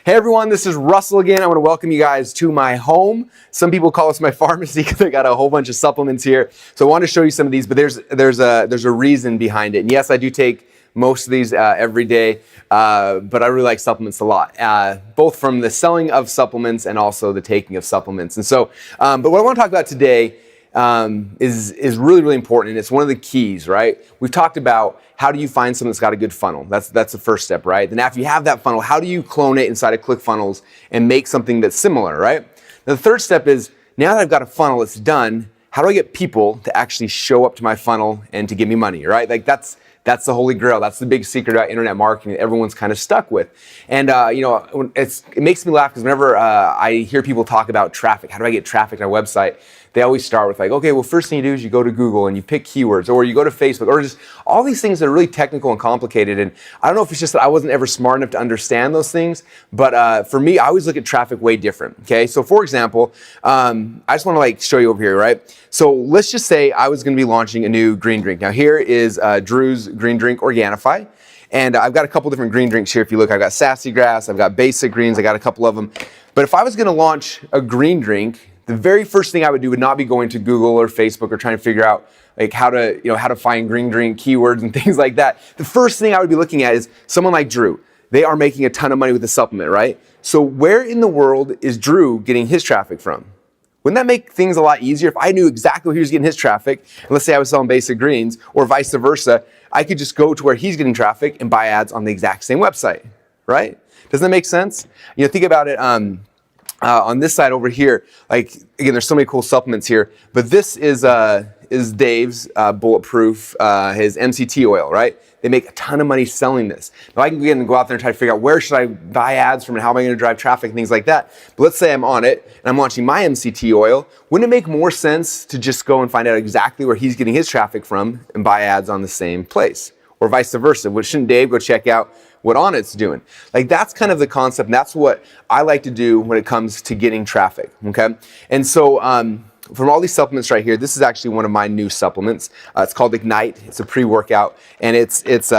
Hey everyone, this is Russell again. I want to welcome you guys to my home. Some people call this my pharmacy because I got a whole bunch of supplements here. So I want to show you some of these, but there's a reason behind it. And yes, I do take most of these every day, but I really like supplements a lot, both from the selling of supplements and also the taking of supplements. And so, but what I want to talk about today is really, really important, and it's one of the keys, right? We've talked about how do you find something that's got a good funnel. That's the first step, right? Then after you have that funnel, how do you clone it inside of ClickFunnels and make something that's similar, right? Now, the third step is, now that I've got a funnel that's done, how do I get people to actually show up to my funnel and to give me money, right? Like that's the holy grail. That's the big secret about internet marketing that everyone's kind of stuck with. And it makes me laugh because whenever I hear people talk about traffic, how do I get traffic on a website? They always start with like, okay, well, first thing you do is you go to Google and you pick keywords, or you go to Facebook, or just all these things that are really technical and complicated. And I don't know if it's just that I wasn't ever smart enough to understand those things, but for me, I always look at traffic way different. Okay, so for example, I just want to show you over here, right? So let's just say I was going to be launching a new green drink. Now here is Drew's green drink, Organifi. And I've got a couple different green drinks here. If you look, I've got Sassy Grass, I've got Basic Greens, I got a couple of them. But if I was going to launch a green drink, the very first thing I would do would not be going to Google or Facebook or trying to figure out how to find green drink keywords and things like that. The first thing I would be looking at is someone like Drew. They are making a ton of money with the supplement, right? So where in the world is Drew getting his traffic from? Wouldn't that make things a lot easier if I knew exactly where he was getting his traffic? And let's say I was selling Basic Greens, or vice versa, I could just go to where he's getting traffic and buy ads on the exact same website, right? Doesn't that make sense? Think about it. On this side over here, again, there's so many cool supplements here, but this is Dave's Bulletproof, his MCT oil, right? They make a ton of money selling this. Now I can go out there and try to figure out where should I buy ads from and how am I going to drive traffic and things like that. But let's say I'm on it and I'm launching my MCT oil. Wouldn't it make more sense to just go and find out exactly where he's getting his traffic from and buy ads on the same place? Or vice versa? Shouldn't Dave go check out what Onnit's doing? That's kind of the concept, and that's what I like to do when it comes to getting traffic, okay? And so from all these supplements right here, this is actually one of my new supplements. It's called Ignite. It's a pre-workout, and it's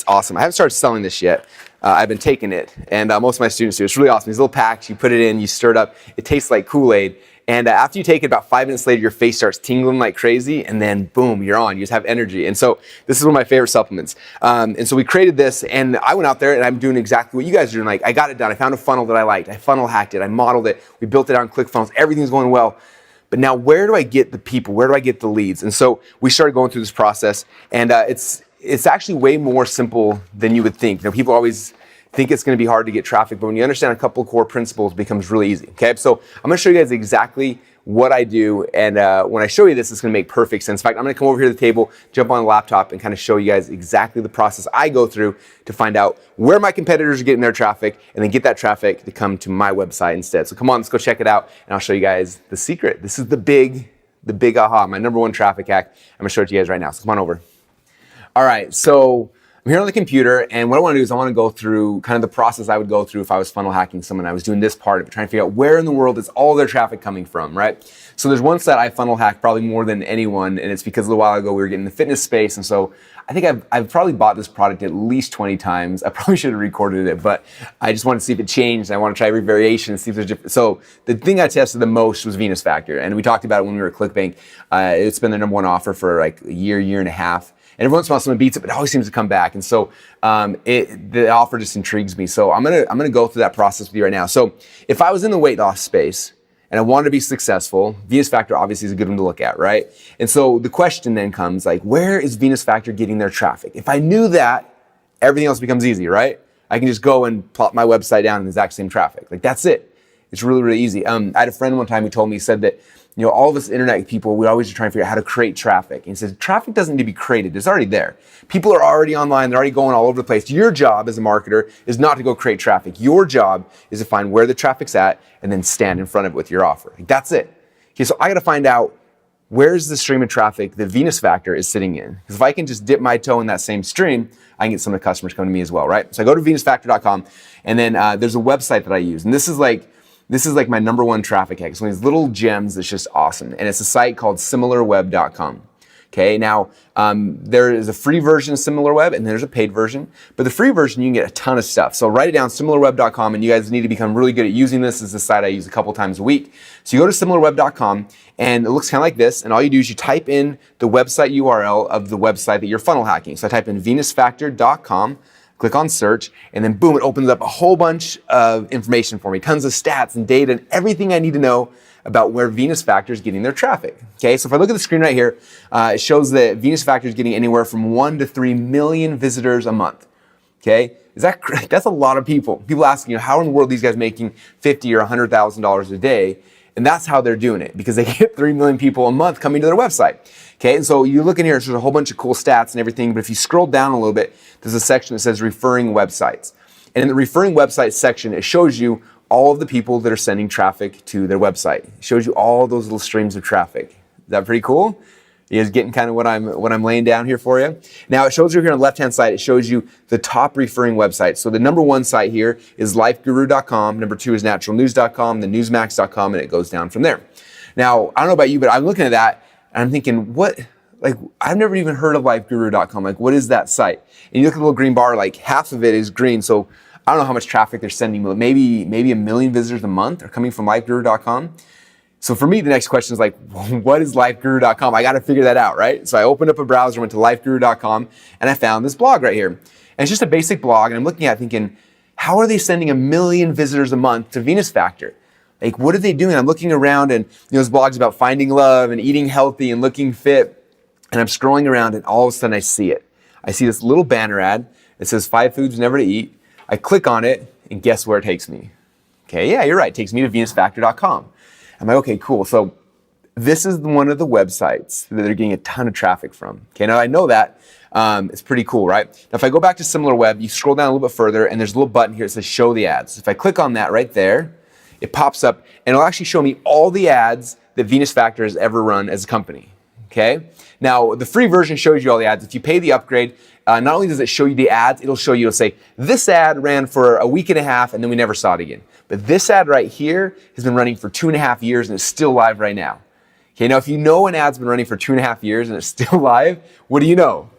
awesome. I haven't started selling this yet. I've been taking it, and most of my students do. It's really awesome. These little packs, you put it in, you stir it up. It tastes like Kool-Aid. And after you take it, about 5 minutes later, your face starts tingling like crazy, and then boom, you're on. You just have energy. And so this is one of my favorite supplements. And so we created this, and I went out there, and I'm doing exactly what you guys are doing. I got it done. I found a funnel that I liked. I funnel hacked it. I modeled it. We built it out in ClickFunnels. Everything's going well. But now where do I get the people? Where do I get the leads? And so we started going through this process, and it's actually way more simple than you would think. People always think it's going to be hard to get traffic, but when you understand a couple of core principles, it becomes really easy, okay? So I'm going to show you guys exactly what I do, and when I show you this, it's going to make perfect sense. In fact, I'm going to come over here to the table, jump on the laptop, and kind of show you guys exactly the process I go through to find out where my competitors are getting their traffic, and then get that traffic to come to my website instead. So come on, let's go check it out, and I'll show you guys the secret. This is the big aha, my number one traffic hack. I'm going to show it to you guys right now, so come on over. All right, so I'm here on the computer, and what I want to do is I want to go through kind of the process I would go through if I was funnel hacking someone. I was doing this part of it, trying to figure out where in the world is all their traffic coming from, right? So there's one site I funnel hack probably more than anyone, and it's because a little while ago we were getting in the fitness space, and so I think I've probably bought this product at least 20 times. I probably should have recorded it, but I just wanted to see if it changed. I want to try every variation and see if there's different. So the thing I tested the most was Venus Factor, and we talked about it when we were at ClickBank. It's been the number one offer for a year and a half. And every once in a while someone beats it, but it always seems to come back. And so the offer just intrigues me. So I'm gonna go through that process with you right now. So if I was in the weight loss space and I wanted to be successful, Venus Factor obviously is a good one to look at, right? And so the question then comes where is Venus Factor getting their traffic? If I knew that, everything else becomes easy, right? I can just go and plop my website down in the exact same traffic. That's it. It's really, really easy. I had a friend one time who told me, he said that all of us internet people, we always are trying to figure out how to create traffic. And he says, traffic doesn't need to be created. It's already there. People are already online. They're already going all over the place. Your job as a marketer is not to go create traffic. Your job is to find where the traffic's at and then stand in front of it with your offer. That's it. Okay, so I got to find out where's the stream of traffic that Venus Factor is sitting in. Because if I can just dip my toe in that same stream, I can get some of the customers coming to me as well, right? So I go to venusfactor.com, and then there's a website that I use. And this is my number one traffic hack. It's one of these little gems that's just awesome. And it's a site called similarweb.com. Okay, now there is a free version of SimilarWeb and there's a paid version, but the free version you can get a ton of stuff. So write it down, similarweb.com, and you guys need to become really good at using this. This is the site I use a couple times a week. So you go to similarweb.com and it looks kind of like this, and all you do is you type in the website URL of the website that you're funnel hacking. So I type in venusfactor.com, click on search, and then boom, it opens up a whole bunch of information for me, tons of stats and data and everything I need to know about where Venus Factor is getting their traffic. Okay, so if I look at the screen right here, it shows that Venus Factor is getting anywhere from 1 to 3 million visitors a month. Okay, that's a lot of people. People asking, how in the world are these guys making $50,000 or $100,000 a day? And that's how they're doing it, because they get 3 million people a month coming to their website. Okay, and so you look in here, there's a whole bunch of cool stats and everything, but if you scroll down a little bit, there's a section that says referring websites. And in the referring websites section, it shows you all of the people that are sending traffic to their website. It shows you all those little streams of traffic. Is that pretty cool? You guys getting kind of what I'm laying down here for you? Now it shows you here on the left-hand side, it shows you the top referring websites. So the number 1 site here is lifeguru.com, number 2 is naturalnews.com, then newsmax.com, and it goes down from there. Now, I don't know about you, but I'm looking at that and I'm thinking, I've never even heard of lifeguru.com. Like, what is that site? And you look at the little green bar, like half of it is green. So I don't know how much traffic they're sending, but maybe 1 million visitors a month are coming from lifeguru.com. So for me, the next question is like, what is lifeguru.com? I got to figure that out, right? So I opened up a browser, went to lifeguru.com, and I found this blog right here. And it's just a basic blog, and I'm looking at it thinking, how are they sending 1 million visitors a month to Venus Factor? Like, what are they doing? I'm looking around, and this blog's about finding love and eating healthy and looking fit. And I'm scrolling around, and all of a sudden I see it. I see this little banner ad. It says 5 foods never to eat. I click on it, and guess where it takes me? Okay, yeah, you're right. It takes me to venusfactor.com. I'm like, okay, cool. So this is one of the websites that they're getting a ton of traffic from. Okay, now I know that. It's pretty cool, right? Now, if I go back to SimilarWeb, you scroll down a little bit further, and there's a little button here that says show the ads. If I click on that right there, it pops up, and it'll actually show me all the ads that Venus Factor has ever run as a company. Okay? Now, the free version shows you all the ads. If you pay the upgrade, not only does it show you the ads, it'll say, this ad ran for a week and a half and then we never saw it again. But this ad right here has been running for 2.5 years and it's still live right now. Okay, now if you know an ad's been running for 2.5 years and it's still live, what do you know?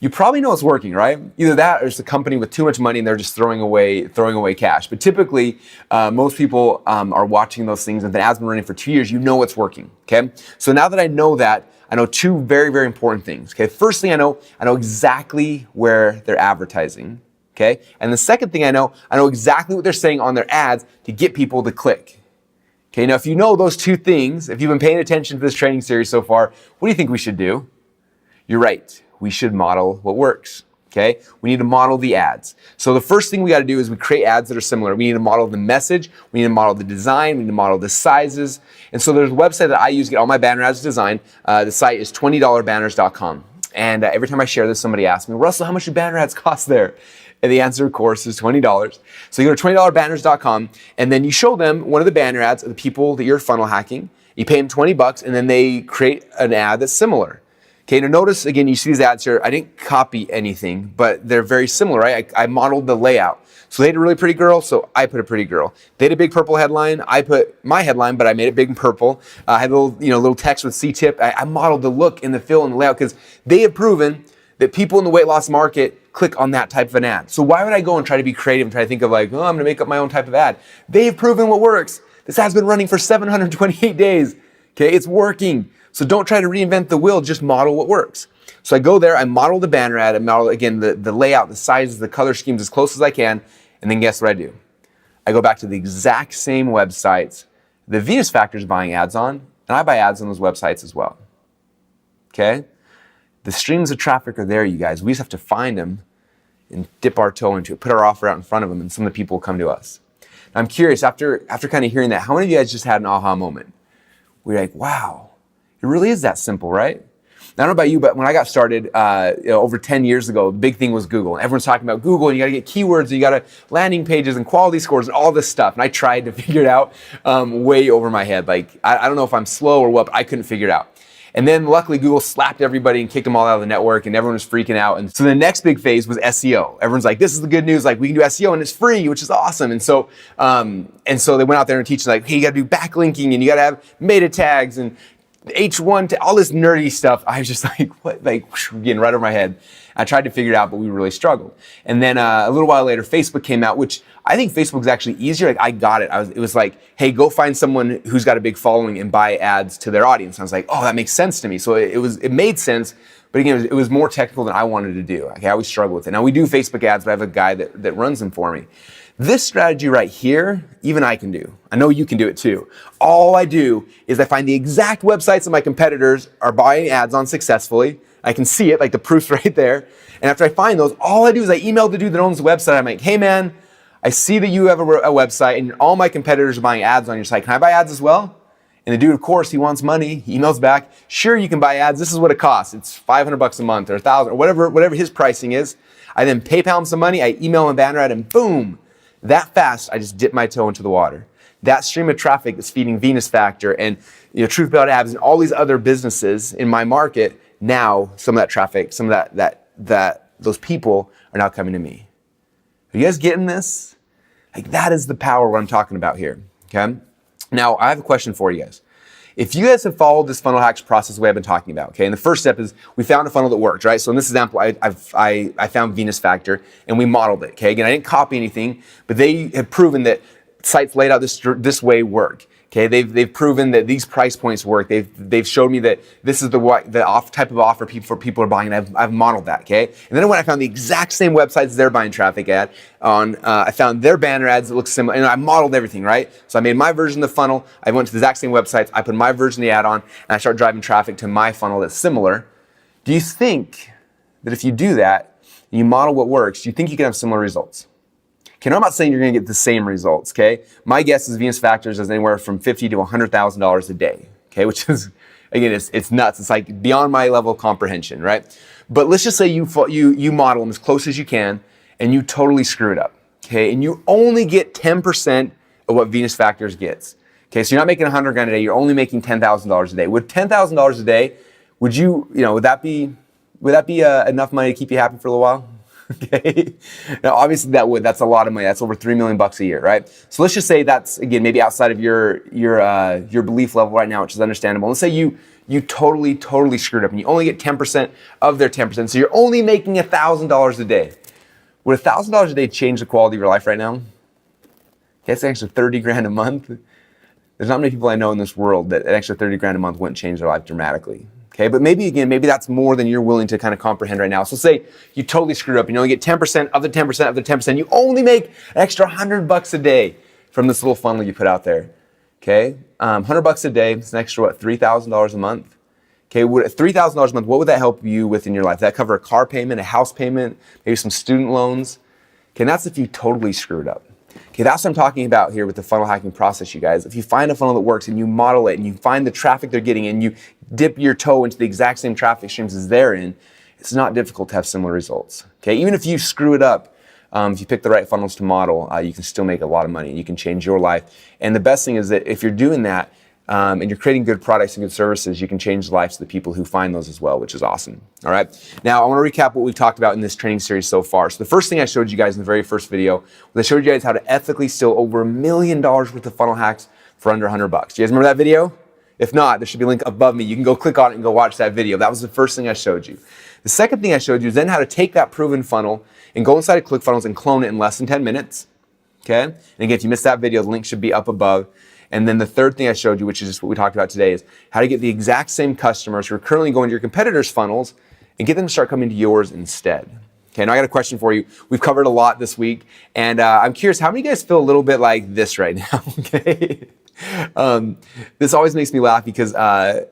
You probably know it's working, right? Either that or it's a company with too much money and they're just throwing away cash. But typically, most people are watching those things, and if an ad's been running for 2 years, you know it's working, okay? So now that I know that, I know 2 very, very important things, okay? First thing I know exactly where they're advertising, okay? And the second thing I know exactly what they're saying on their ads to get people to click. Okay, now if you know those 2 things, if you've been paying attention to this training series so far, what do you think we should do? You're right. We should model what works, okay? We need to model the ads. So the first thing we got to do is we create ads that are similar. We need to model the message. We need to model the design. We need to model the sizes. And so there's a website that I use to get all my banner ads designed. The site is $20banners.com. And every time I share this, somebody asks me, Russell, how much do banner ads cost there? And the answer, of course, is $20. So you go to $20banners.com, and then you show them one of the banner ads of the people that you're funnel hacking. You pay them $20, and then they create an ad that's similar. Okay, now notice, again, you see these ads here. I didn't copy anything, but they're very similar, right? I modeled the layout. So they had a really pretty girl, so I put a pretty girl. They had a big purple headline. I put my headline, but I made it big and purple. I had a little text with C-tip. I modeled the look and the feel and the layout because they have proven that people in the weight loss market click on that type of an ad. So why would I go and try to be creative and try to think of I'm going to make up my own type of ad? They've proven what works. This ad's been running for 728 days. Okay, it's working. So don't try to reinvent the wheel, just model what works. So I go there, I model the banner ad, I model, again, the layout, the sizes, the color schemes as close as I can, and then guess what I do? I go back to the exact same websites that Venus Factor is buying ads on, and I buy ads on those websites as well. Okay? The streams of traffic are there, you guys. We just have to find them and dip our toe into it, put our offer out in front of them, and some of the people will come to us. Now, I'm curious, after kind of hearing that, how many of you guys just had an aha moment? We're like, wow. It really is that simple, right? Now, I don't know about you, but when I got started over 10 years ago, the big thing was Google. And everyone's talking about Google, and you got to get keywords, and you got to landing pages and quality scores and all this stuff. And I tried to figure it out way over my head. Like, I don't know if I'm slow or what, but I couldn't figure it out. And then luckily Google slapped everybody and kicked them all out of the network, and everyone was freaking out. And so the next big phase was SEO. Everyone's like, this is the good news. Like, we can do SEO and it's free, which is awesome. And so they went out there and teaching like, hey, you got to do backlinking and you got to have meta tags and H1 to all this nerdy stuff. I was just like, what, like getting right over my head. I tried to figure it out, but we really struggled. And then a little while later, Facebook came out, which I think Facebook is actually easier. Like I got it. It was like, hey, go find someone who's got a big following and buy ads to their audience. And I was like, oh, that makes sense to me. So it made sense. But again, it was more technical than I wanted to do. Okay, I always struggle with it. Now we do Facebook ads, but I have a guy that runs them for me. This strategy right here, even I can do. I know you can do it too. All I do is I find the exact websites that my competitors are buying ads on successfully. I can see it, like the proof's right there. And after I find those, all I do is I email the dude that owns the website. I'm like, hey man, I see that you have a website and all my competitors are buying ads on your site. Can I buy ads as well? And the dude, of course, he wants money. He emails back, sure, you can buy ads. This is what it costs. It's $500 a month or $1,000 or whatever his pricing is. I then PayPal him some money. I email him a banner ad and boom. That fast, I just dip my toe into the water. That stream of traffic is feeding Venus Factor and Truth About Abs and all these other businesses in my market. Now, some of that traffic, some of that those people are now coming to me. Are you guys getting this? Like that is the power what I'm talking about here. Okay. Now I have a question for you guys. If you guys have followed this funnel hacks process the way I've been talking about, okay, and the first step is we found a funnel that worked, right? So in this example, I found Venus Factor and we modeled it, okay? Again, I didn't copy anything, but they have proven that sites laid out this way work, okay? They've proven that these price points work. They've showed me that this is the type of offer people are buying, and I've modeled that, okay? And then when I found the exact same websites they're buying traffic at on, I found their banner ads that look similar, and I modeled everything, right? So I made my version of the funnel, I went to the exact same websites, I put my version of the ad on, and I start driving traffic to my funnel that's similar. Do you think that if you do that, and you model what works, do you think you can have similar results? Okay, now I'm not saying you're going to get the same results, okay? My guess is Venus Factors is anywhere from $50,000 to $100,000 a day, okay? Which is, again, it's nuts. It's like beyond my level of comprehension, right? But let's just say you model them as close as you can and you totally screw it up, okay? And you only get 10% of what Venus Factors gets, okay? So you're not making $100,000 a day, you're only making $10,000 a day. With $10,000 a day, would that be enough money to keep you happy for a little while? Okay. Now, obviously that's a lot of money. That's over $3 million a year, right? So let's just say that's, again, maybe outside of your belief level right now, which is understandable. Let's say you totally screwed up and you only get 10% of their 10%. So you're only making $1,000 a day. Would $1,000 a day change the quality of your life right now? Okay, that's an extra $30,000 a month. There's not many people I know in this world that an extra $30,000 a month wouldn't change their life dramatically. Okay, but maybe that's more than you're willing to kind of comprehend right now. So say you totally screwed up and you only get 10% of the 10% of the 10%. You only make an extra $100 a day from this little funnel you put out there. Okay, $100 a day, it's an extra, $3,000 a month? Okay, $3,000 a month, what would that help you with in your life? That cover a car payment, a house payment, maybe some student loans? Okay, and that's if you totally screwed up. Okay, that's what I'm talking about here with the funnel hacking process, you guys. If you find a funnel that works and you model it and you find the traffic they're getting and you dip your toe into the exact same traffic streams as they're in, it's not difficult to have similar results. Okay, even if you screw it up, if you pick the right funnels to model, you can still make a lot of money and you can change your life. And the best thing is that if you're doing that and you're creating good products and good services, you can change the lives of the people who find those as well, which is awesome. All right. Now I want to recap what we've talked about in this training series so far. So the first thing I showed you guys in the very first video was I showed you guys how to ethically steal over $1 million worth of funnel hacks for under $100. Do you guys remember that video? If not, there should be a link above me. You can go click on it and go watch that video. That was the first thing I showed you. The second thing I showed you is then how to take that proven funnel and go inside of ClickFunnels and clone it in less than 10 minutes. Okay. And again, if you missed that video, the link should be up above. And then the third thing I showed you, which is just what we talked about today, is how to get the exact same customers who are currently going to your competitors' funnels and get them to start coming to yours instead. Okay, now I got a question for you. We've covered a lot this week, and I'm curious, how many of you guys feel a little bit like this right now? Okay. This always makes me laugh because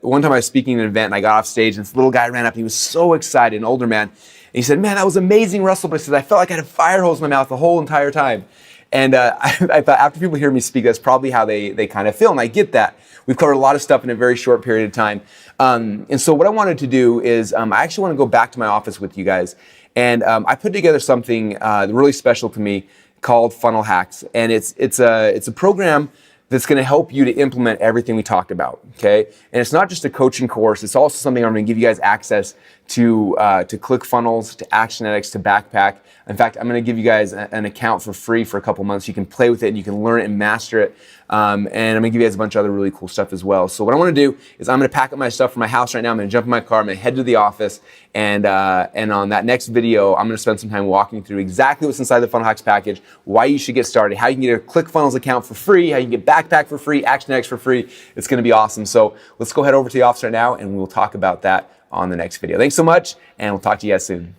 one time I was speaking at an event and I got off stage and this little guy ran up and he was so excited, an older man. And he said, "Man, that was amazing, Russell." But he said, "I felt like I had a fire hose in my mouth the whole entire time." And I thought after people hear me speak, that's probably how they kind of feel. And I get that. We've covered a lot of stuff in a very short period of time. And so what I wanted to do is I actually want to go back to my office with you guys. And I put together something really special to me called Funnel Hacks. And it's a program that's going to help you to implement everything we talked about, okay? And it's not just a coaching course. It's also something I'm going to give you guys access to ClickFunnels, to Actionetics, to Backpack. In fact, I'm going to give you guys an account for free for a couple months. You can play with it and you can learn it and master it. And I'm going to give you guys a bunch of other really cool stuff as well. So what I want to do is I'm going to pack up my stuff from my house right now. I'm going to jump in my car. I'm going to head to the office. And on that next video, I'm going to spend some time walking through exactly what's inside the Funnel Hacks package, why you should get started, how you can get a ClickFunnels account for free, how you can get Backpack for free, Actionetics for free. It's going to be awesome. So let's go head over to the office right now and we'll talk about that on the next video. Thanks so much, and we'll talk to you guys soon.